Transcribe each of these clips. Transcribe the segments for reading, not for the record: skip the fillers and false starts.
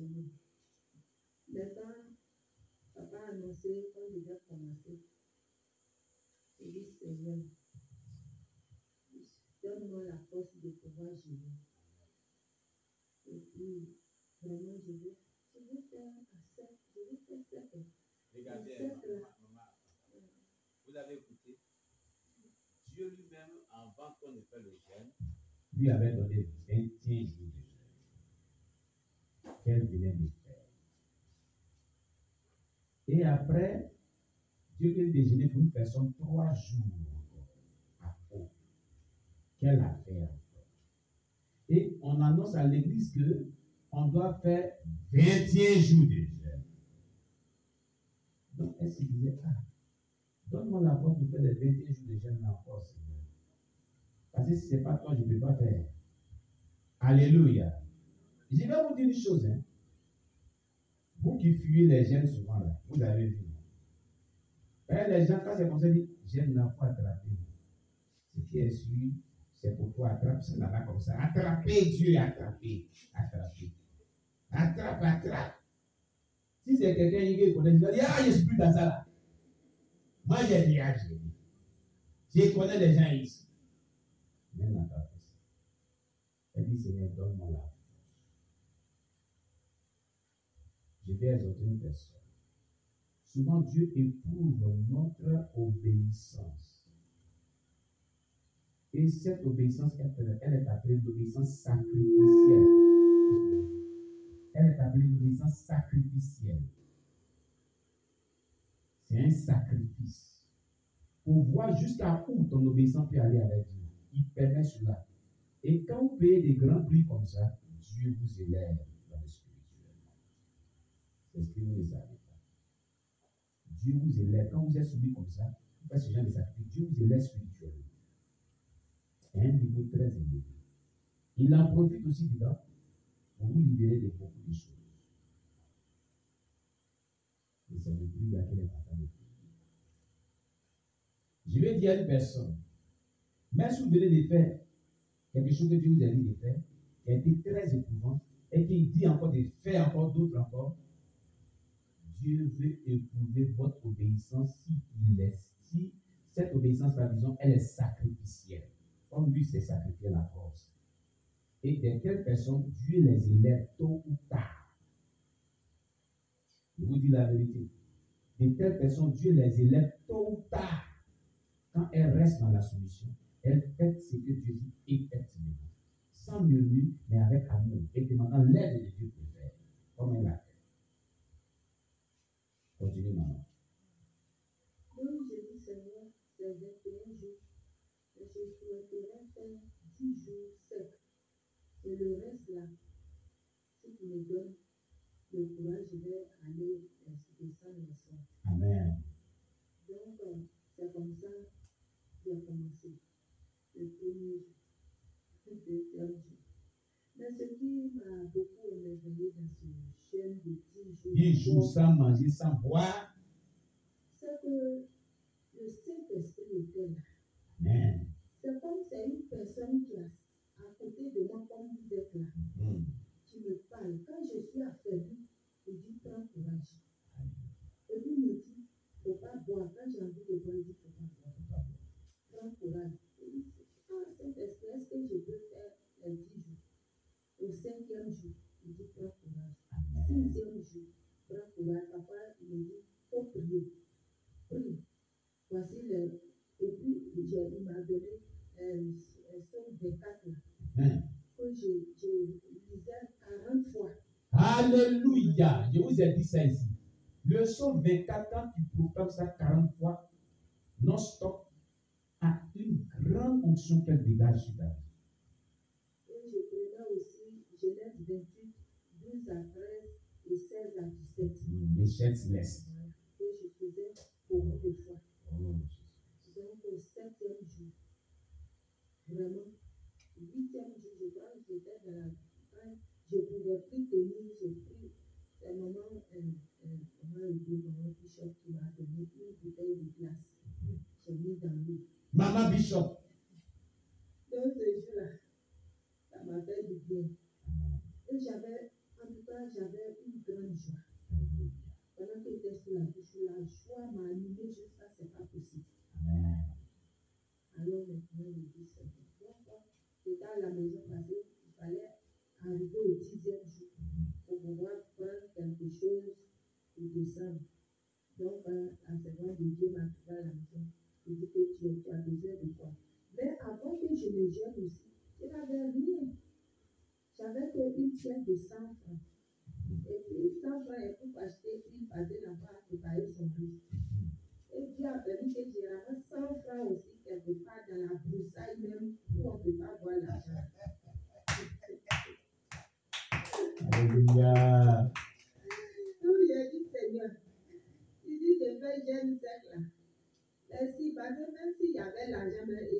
jeûner. Mais quand papa a annoncé qu'on devait commencer, j'ai dit Seigneur, donne-moi la force de pouvoir jeûner. Et puis, vraiment, je vais faire ça. Regardez, maman, vous avez écouté? Dieu lui-même, avant qu'on ne fasse le jeûne, lui avait donné 21 jours de jeûne qu'elle venait de faire. Et après, Dieu vient de jeûner pour une personne 3 jours après qu'elle a fait encore. Et on annonce à l'église que on doit faire 21 jours de jeûne. Donc, elle se disait, donne-moi la force pour faire les 21 jours de jeûne encore, Seigneur. Parce que si ce n'est pas toi, je ne peux pas faire. Alléluia. Je vais vous dire une chose. Vous qui fuyez les jeûnes souvent, là, vous avez vu. Les gens, quand c'est comme ça, disent, jeûne n'a pas attrapé. Ce qui est sûr, c'est pour toi, attrape ça là-bas comme ça. Attraper Dieu, attraper. Attrape. Si c'est quelqu'un qui connaît, il va dire, je ne suis plus dans ça là. Moi, j'ai dit, je connais les gens ici. Mais elle n'a pas fait ça. Elle dit, Seigneur, donne-moi la force. Je vais exhorter une personne. Souvent, Dieu éprouve notre obéissance. Et cette obéissance, elle est appelée l'obéissance sacrificielle. Elle est appelée l'obéissance sacrificielle. C'est un sacrifice. Pour voir jusqu'à où ton obéissance peut aller avec Dieu. Il permet cela. Et quand vous payez des grands prix comme ça, Dieu vous élève dans le spirituel. C'est ce que vous ne savez pas. Dieu vous élève. Quand vous êtes soumis comme ça, vous faites ce genre de sacrifice, Dieu vous élève spirituellement. À un niveau très élevé. Il en profite aussi dedans pour vous libérer de beaucoup de choses. Et c'est le prix à laquelle elle est en train de payer. Je vais dire à une personne, même si vous venez de faire quelque chose que Dieu vous a dit de faire, qui a été très éprouvant, et qu'il dit encore de faire encore d'autres encore, Dieu veut éprouver votre obéissance si cette obéissance-là, disons, elle est sacrificielle. Comme lui s'est sacrifié la force. Et de telles personnes, Dieu les élève tôt ou tard. Je vous dis la vérité. De telles personnes, Dieu les élève tôt ou tard. Quand elles restent dans la soumission, elles font ce que Dieu dit effectivement. Sans murmure, mais avec amour. Et demandant l'aide de Dieu pour faire. Comme elle l'a fait. Continue, maman. Donc, je dis, Seigneur, c'est 21 jours. Et je souhaiterais faire 10 jours secs. Et le reste là, si tu me donnes le courage, je vais aller descendre les soins. Amen. Donc, c'est comme ça que j'ai commencé. Le premier jour, le deuxième jour. Mais ce qui m'a beaucoup émerveillé dans ce jeûne de 10 jours, 10 jours sans manger, sans boire. c'est que le Saint-Esprit était là. Amen. C'est comme c'est une personne qui est à côté de moi, comme vous êtes là. Qui me parle. Quand je suis affaibli, il dit prends courage. Et puis il me dit, il ne faut pas boire. Quand j'ai envie de boire, il dit, il ne faut pas boire. Prends courage. Saint-Esprit, est-ce que je peux faire les 10 jours? Au 5e jour, il dit prends courage. 6e jour, prends courage. Papa, il me dit, faut prier. Prie. Voici le. Et puis, il m'a donné Somme 24 là. Que je lisais 40 fois. Alléluia. Je vous ai dit ça ici. Le Somme 24, quand tu proclames ça 40 fois, non-stop, a une grande onction qu'elle dégage sur ta vie. Et je prenais aussi Genèse 28, 12 à 13 et 16 à 17. Les chaînes célestes. Et je faisais beaucoup de fois. Donc au 7e jour, vraiment, 8e jour, je crois que j'étais dans la campagne, je ne pouvais plus tenir, j'ai pris un moment, maman Bishop qui m'a donné une bouteille de glace. J'ai mis dans l'eau. Maman Bishop. Donc ce jour-là, ça m'a fait du bien. Et j'avais, en tout cas, j'avais une grande joie. Alléluia. Pendant qu'il était sur la douche, la joie m'a animé jusqu'à ce n'est pas possible. Amen. Alors maintenant, je dis c'est bon. Donc, j'étais à la maison parce qu'il fallait arriver au 10e jour pour pouvoir prendre quelque chose et descendre. Donc, la servante de Dieu m'a trouvé à la maison. Je dis que tu as besoin de quoi. Mais avant que je me gêne aussi, je n'avais rien. J'avais qu'une pièce de 100 francs. Et puis, 100 francs est pour acheter une passée là-bas à préparer son riz. Et Dieu a permis que j'ai ramassé 100 francs aussi quelque part dans la broussaille même où on ne peut pas voir l'argent. Alléluia. Donc, j'ai dit, Seigneur, tu dis de faire jeune sec là. Merci, parce que même s'il y avait l'argent, mais je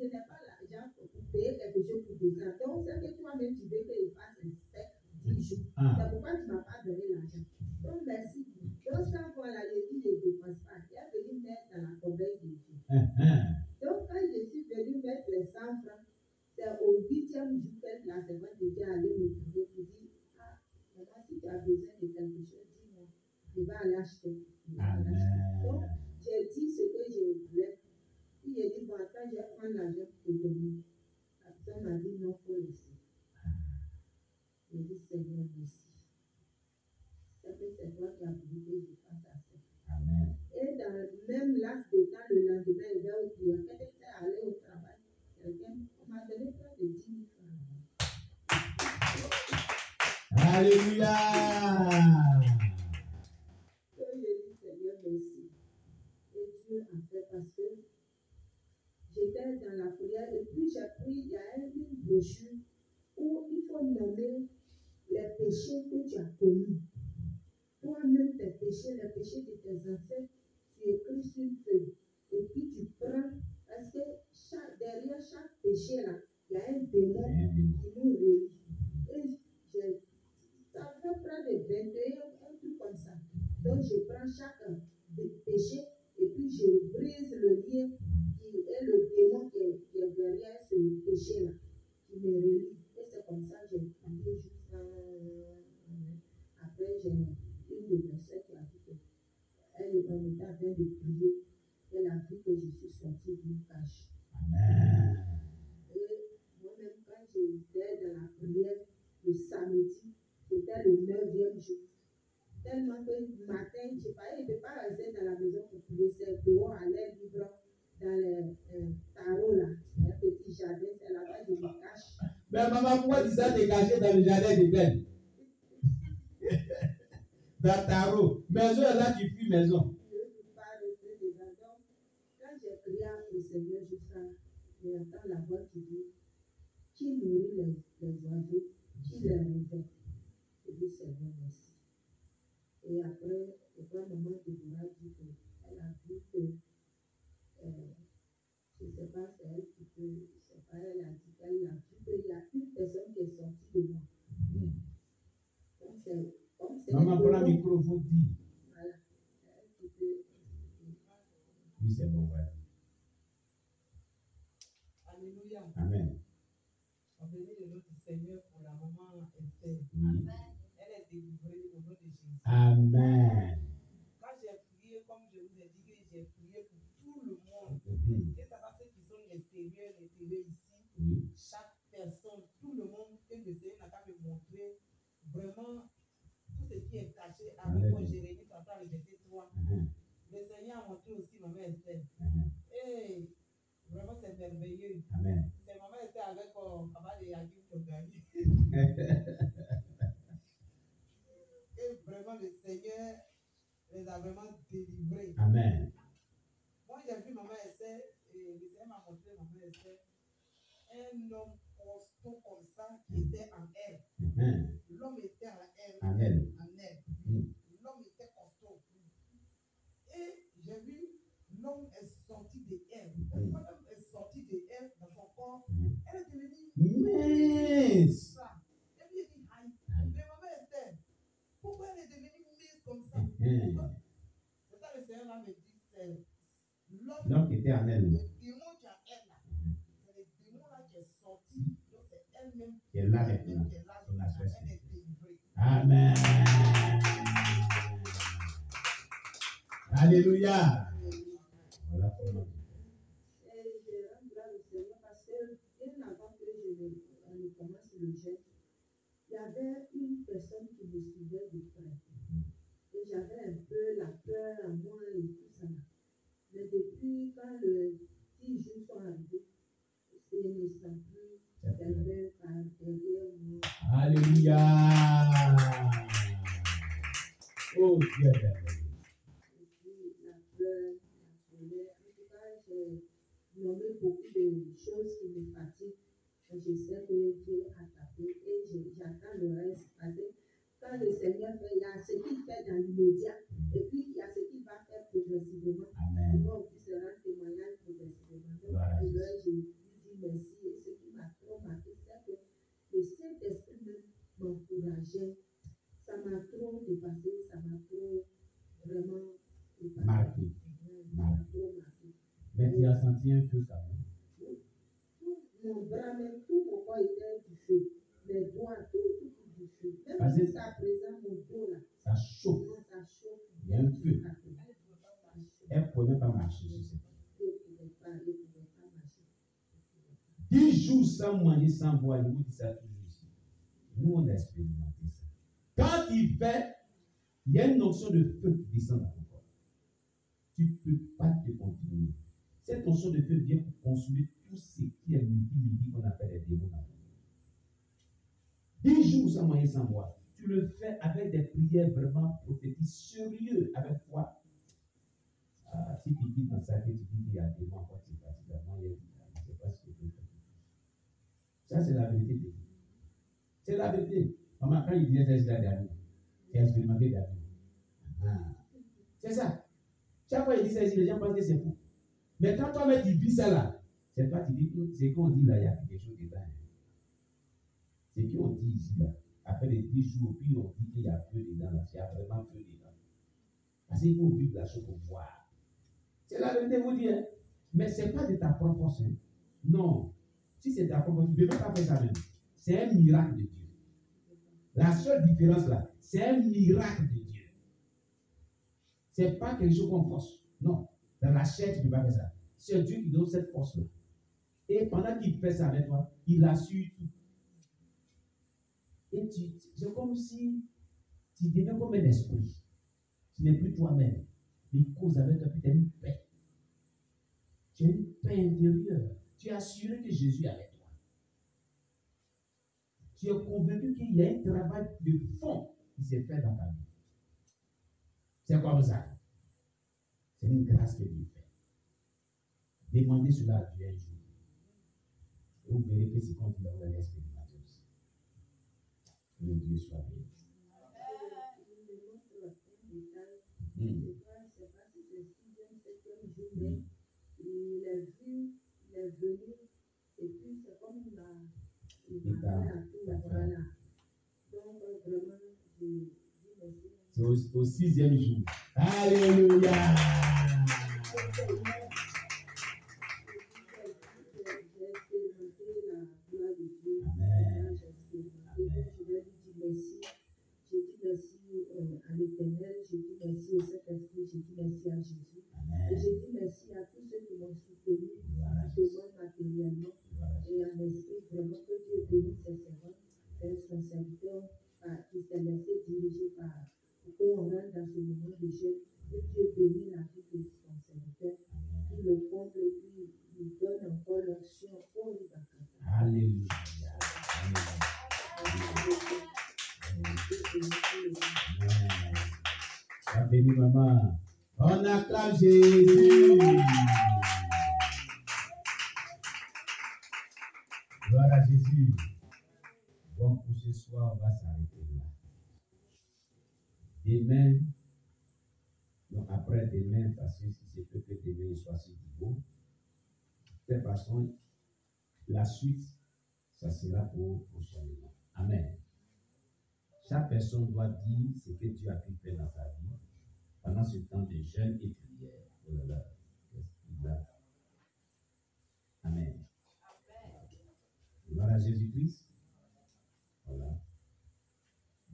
n'ai pas l'argent pour payer quelque chose pour descendre. Donc, c'est que toi-même, tu veux qu'il fasse un sec 10 jours. C'est pourquoi tu ne m'as pas donné l'argent. Donc, merci. Donc, 100 fois là, je dis, je ne dépense pas. Il a venu mettre dans la corbeille de Dieu. Donc, quand je suis venu mettre les 100 francs, c'est au 8e jour que la servante de Dieu allait me trouver pour dire, ah, maman, si tu as besoin de quelque chose, dis-moi. Je vais aller acheter. Donc, j'ai dit ce que je voulais. Puis j'ai dit, bon, attends, je vais prendre l'argent pour te donner. La personne m'a dit, non, il faut laisser. J'ai dit, Seigneur, merci. C'est toi qui as voulu que je fasse ça. Amen. Et dans même laps de temps, le lendemain, il va au prière. Quand j'étais allé au travail, on m'a donné près de 10 000 francs. Alléluia. Donc, j'ai dit, Seigneur, merci. Et Dieu a fait parce que j'étais dans la prière et puis j'ai pris, il y a une brochure où il faut nommer les péchés que tu as commis. Toi-même, tes péchés, les péchés de tes ancêtres, tu écris sur une feuille. Et puis tu prends, parce que derrière chaque péché là, il y a un démon qui nous relie. Et ça fait près de 21, un truc comme ça. Donc je prends chaque péché et puis je brise le lien qui est le démon qui est derrière ce péché là, qui me relie. Et c'est comme ça que j'ai prié jusqu'à. Après, j'ai une de mes soeurs qui a dit qu'elle est en état de prier. Elle a vu que je suis sortie d'une cage. Amen. Et moi-même, quand j'étais dans la prière le samedi, c'était le 9e jour. Tellement que le matin, je ne peux pas rester dans la maison pour prier. C'est dehors à l'air libre, dans les tarots là. Un petit jardin, c'est là-bas que je me cache. Mais maman, pourquoi tu t'es dégaché dans le jardin d'Éden? Dans ta roue. Maison est là, tu fuis maison. Je ne peux pas rester dedans. Donc, quand j'ai prié au Seigneur jusqu'à, j'entends la voix qui dit, qui nourrit les oiseaux, qui les réveille. Je dis, Seigneur, merci. Et après, je vois maman Déborah dit qu'elle a vu que, je ne sais pas, c'est elle qui peut, je ne sais pas, elle a dit qu'elle a vu qu'il y a une personne qui est sortie de moi. Donc, c'est Maman, prends le micro, faut dire. Voilà. Elle qui peut. Oui, c'est bon, ouais. Alléluia. Amen. On bénit le nom du Seigneur pour la maman Esther. Oui. Elle est délivrée au nom de Jésus. Amen. Quand j'ai prié, comme je vous ai dit, que j'ai prié pour tout le monde. Et ça va ceux qui sont l'extérieur ici. Oui. Chaque personne, tout le monde, que le Seigneur n'a qu'à me montrer vraiment tout ce qui est caché avec mon Jérémie, tantôt le verset 3. Le Seigneur a montré aussi maman Esther. Et vraiment, c'est merveilleux. Amen. C'est maman Esther avec Papa de Yakim qui ont gagné. Et vraiment, le Seigneur les a vraiment délivrés. Amen. Moi, j'ai vu maman Esther, et le Seigneur m'a montré maman Esther, un homme costaud comme ça qui était en elle. L'homme était en elle. Amen. L'homme était costaud. Et j'ai vu l'homme est sorti de elle. Quand l'homme est sorti de elle dans son corps, elle est devenue mince. Et puis il dit, aïe, mais maman Esther, pourquoi elle est devenue mince comme ça? C'est ça le Seigneur là me dit, c'est L'homme qui était en elle. Le démon qui est en elle là. C'est le démon là qui est sorti. Donc c'est elle-même qui est là maintenant. Elle est délivrée. Amen. Alléluia. Voilà comment. Et je rends grâce au Seigneur parce que bien avant que ne commence le jeûne, il y avait une personne qui me suivait de près. Et j'avais un peu la peur à moi et tout ça. Mais depuis quand le 10 jours sont arrivés, je ne sens plus quelqu'un par derrière moi. Alléluia. Oh Dieu. Et puis la peur, la colère. En tout cas, j'ai nommé beaucoup de choses qui me fatiguent. Et je sais que Dieu a tapé et j'attends le reste. Parce que quand le Seigneur fait, il y a ce qu'il fait dans l'immédiat. Et puis il y a ce qu'il va faire progressivement. Amen. Il va aussi se rendre témoignage progressivement. Donc, Voilà. je lui dis merci. Et ce qui m'a trop marqué, c'est que le Saint-Esprit même m'encourageait. Ça m'a trop dépassé, ça m'a trop vraiment dépassé. Marqué. Ça m'a trop marqué. Mais tu as senti un feu quand même. Tout mon bras, même tout mon corps était du feu. Mes doigts, tout du feu. Même Parce que jusqu'à présent, mon dos là, ça chauffe. ça chauffe. Il y a un feu. Ça chauffe. Elle ne pouvait pas marcher sur cette. Je ne pouvais pas marcher. 10 jours sans manger, sans boire, je vous dis ça toujours ici. Nous, on a expérimenté ça. Quand il fait, il y a une notion de feu qui descend dans ton corps. Tu ne peux pas te continuer. Cette notion de feu vient pour consommer tout ce qui est midi qu'on appelle les démons dans le monde. 10 jours sans manger, sans boire. Tu le fais avec des prières vraiment prophétiques, sérieux, avec foi. Si tu dis dans ça que tu dis qu'il y a des démons, quand tu es fatigué, moi, je ne sais pas ce que tu fais. Ça, c'est la vérité de Dieu. C'est la vérité. Maman, quand il disait ça, c'est la dernière. Tu as expérimenté la vie. C'est ça. Chaque fois qu'il dit ça ici, les gens pensent que c'est fou. Mais quand toi-même tu vis ça là, c'est toi qui dis, c'est qu'on dit là, il y a quelque chose dedans. C'est qu'on dit ici là. Après les 10 jours, puis on dit qu'il y a feu dedans là. Il y a vraiment feu dedans. Parce qu'il faut vivre la chose pour voir. C'est la vérité, vous dire. Mais ce n'est pas de ta propre force. Hein. Non. Si c'est ta propre force, tu ne peux même pas faire ça même. C'est un miracle de Dieu. La seule différence là, c'est un miracle de Dieu. Ce n'est pas quelque chose qu'on force. Non. Dans la chair, tu ne peux pas faire ça. C'est Dieu qui donne cette force-là. Et pendant qu'il fait ça avec toi, il assure tout. Et c'est comme si tu deviens comme un esprit. Tu n'es plus toi-même. Il cause avec toi, puis tu as une paix. Tu as une paix intérieure. Tu es assuré que Jésus est avec toi. Tu es convaincu qu'il y a un travail de fond qui s'est fait dans ta vie. C'est comme ça. C'est une grâce que Dieu fait. Demandez cela à Dieu un jour. Vous verrez que c'est comme il a l'expérimenté aussi. Que Dieu soit béni. Je ne sais pas si c'est 6e, 7e jour, mais il est venu, et puis c'est comme il m'a fait à tout, voilà. Donc vraiment, je dis merci. C'est au 6e jour. Alléluia! J'ai expérimenté la gloire de Dieu. Amen. J'ai expérimenté, je vais lui dire merci. Je dis merci à l'Éternel, je dis merci au Saint-Esprit, je dis merci à Jésus. Amen. Et je dis merci à tous ceux qui m'ont soutenu, physiquement, matériellement, et en esprit, vraiment que Dieu bénisse ses servants, son serviteur qui s'est laissé diriger par, pour qu'on rentre dans ce moment de jeûne, que Dieu bénisse la vie de son serviteur, qu'il le comble et puis lui donne encore l'onction pour lui baptiser. Alléluia. Amen. Béni maman. On acclame Jésus. Gloire à Jésus. Bon, pour ce soir, on va s'arrêter là. Demain, non, après demain, parce que si c'est peut que demain il soit si beau. De toute façon, la suite, ça sera pour prochainement. Amen. Chaque personne doit dire ce que Dieu a pu faire dans sa vie pendant ce temps de jeûne et prière. Oh là là, qu'est-ce qu'il a? Amen. Gloire à Jésus-Christ. Voilà.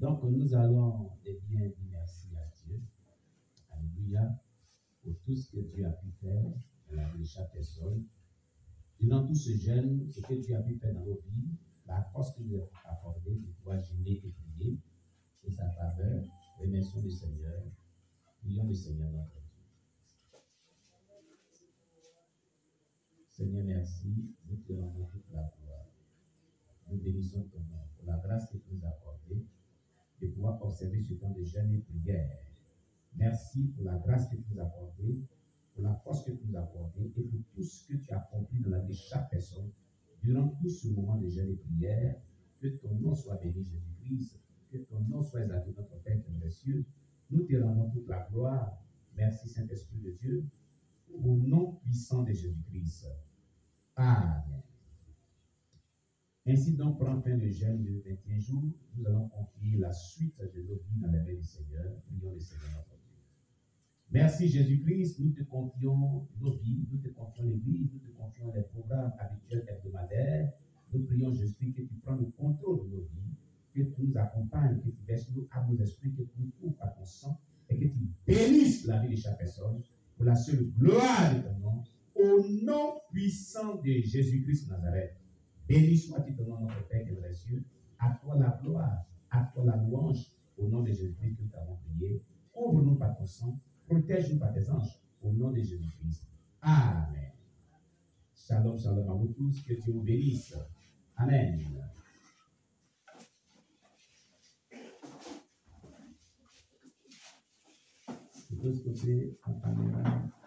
Donc, nous allons bien dire merci à Dieu. Alléluia. Pour tout ce que Dieu a pu faire dans la vie de chaque personne. Durant tout ce jeûne, ce que Dieu a pu faire dans nos vies, la force qu'il nous a accordée de pouvoir jeûner et prier, et sa faveur, remercions le Seigneur. Prions le Seigneur notre Dieu. Seigneur, merci. Nous te rendons toute la gloire. Nous bénissons ton nom pour la grâce que tu nous as accordée de pouvoir observer ce temps de jeûne et prière. Merci pour la grâce que tu nous as accordée, pour la force que tu nous as accordée et pour tout ce que tu as accompli dans la vie de chaque personne durant tout ce moment de jeûne et prière. Que ton nom soit béni, Jésus-Christ. Que ton nom soit exalté, notre Père qui est dans les cieux. Nous te rendons toute la gloire. Merci, Saint-Esprit de Dieu, au nom puissant de Jésus-Christ. Amen. Ainsi donc, prend fin le jeûne de 21 jours. Nous allons confier la suite de nos vies dans les mains du Seigneur. Prions le Seigneur notre Dieu. Merci Jésus-Christ, nous te confions nos vies, nous te confions l'Église, nous te confions les programmes habituels hebdomadaires. Nous prions Jésus-Christ que tu prends le contrôle de nos vies, que tu nous accompagnes, que tu verses à nos esprits, que tu nous couvres par ton sang et que tu bénisses la vie de chaque personne pour la seule gloire de ton nom. Au nom puissant de Jésus-Christ de Nazareth, béni soit-il ton nom, notre Père qui est dans les cieux. À toi la gloire, à toi la louange, au nom de Jésus-Christ que nous t'avons prié. Ouvre-nous par ton sang, protège-nous par tes anges, au nom de Jésus-Christ. Amen. Shalom, shalom à vous tous, que Dieu vous bénisse. Amen. Je peux stopper en caméra.